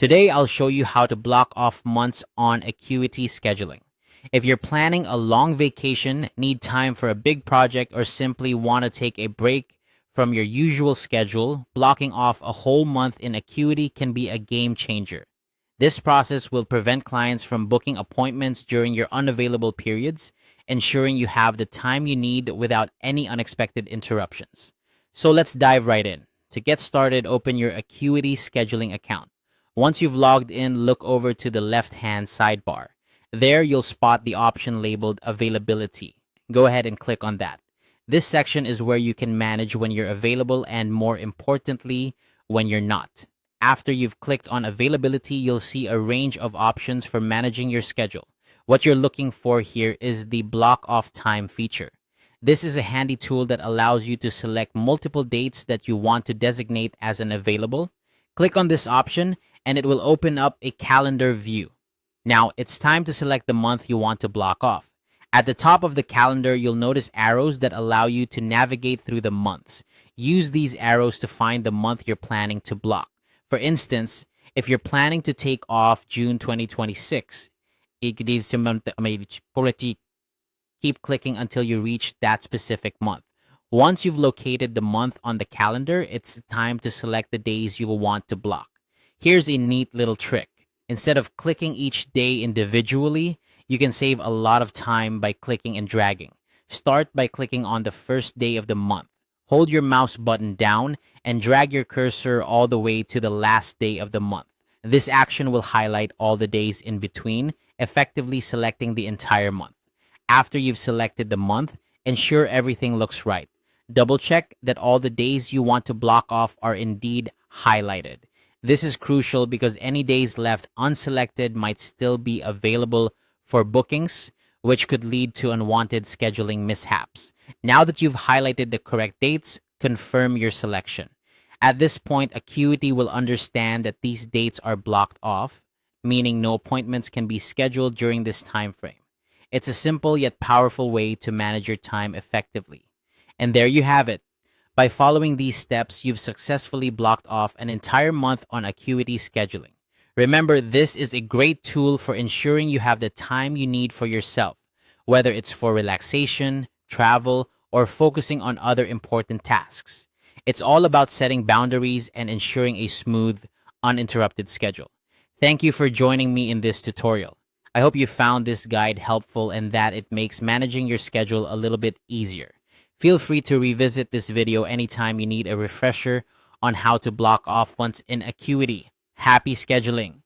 Today, I'll show you how to block off months on Acuity Scheduling. If you're planning a long vacation, need time for a big project, or simply want to take a break from your usual schedule, blocking off a whole month in Acuity can be a game changer. This process will prevent clients from booking appointments during your unavailable periods, ensuring you have the time you need without any unexpected interruptions. So let's dive right in. To get started, open your Acuity Scheduling account. Once you've logged in, look over to the left-hand sidebar. There, you'll spot the option labeled Availability. Go ahead and click on that. This section is where you can manage when you're available and, more importantly, when you're not. After you've clicked on Availability, you'll see a range of options for managing your schedule. What you're looking for here is the Block Off Time feature. This is a handy tool that allows you to select multiple dates that you want to designate as an available. Click on this option and it will open up a calendar view. Now, it's time to select the month you want to block off. At the top of the calendar, you'll notice arrows that allow you to navigate through the months. Use these arrows to find the month you're planning to block. For instance, if you're planning to take off June 2026, keep clicking until you reach that specific month. Once you've located the month on the calendar, it's time to select the days you will want to block. Here's a neat little trick. Instead of clicking each day individually, you can save a lot of time by clicking and dragging. Start by clicking on the first day of the month. Hold your mouse button down and drag your cursor all the way to the last day of the month. This action will highlight all the days in between, effectively selecting the entire month. After you've selected the month, ensure everything looks right. Double check that all the days you want to block off are indeed highlighted. This is crucial because any days left unselected might still be available for bookings, which could lead to unwanted scheduling mishaps. Now that you've highlighted the correct dates, confirm your selection. At this point, Acuity will understand that these dates are blocked off, meaning no appointments can be scheduled during this time frame. It's a simple yet powerful way to manage your time effectively. And there you have it. By following these steps, you've successfully blocked off an entire month on Acuity Scheduling. Remember, this is a great tool for ensuring you have the time you need for yourself, whether it's for relaxation, travel, or focusing on other important tasks. It's all about setting boundaries and ensuring a smooth, uninterrupted schedule. Thank you for joining me in this tutorial. I hope you found this guide helpful and that it makes managing your schedule a little bit easier. Feel free to revisit this video anytime you need a refresher on how to block off months in Acuity. Happy scheduling!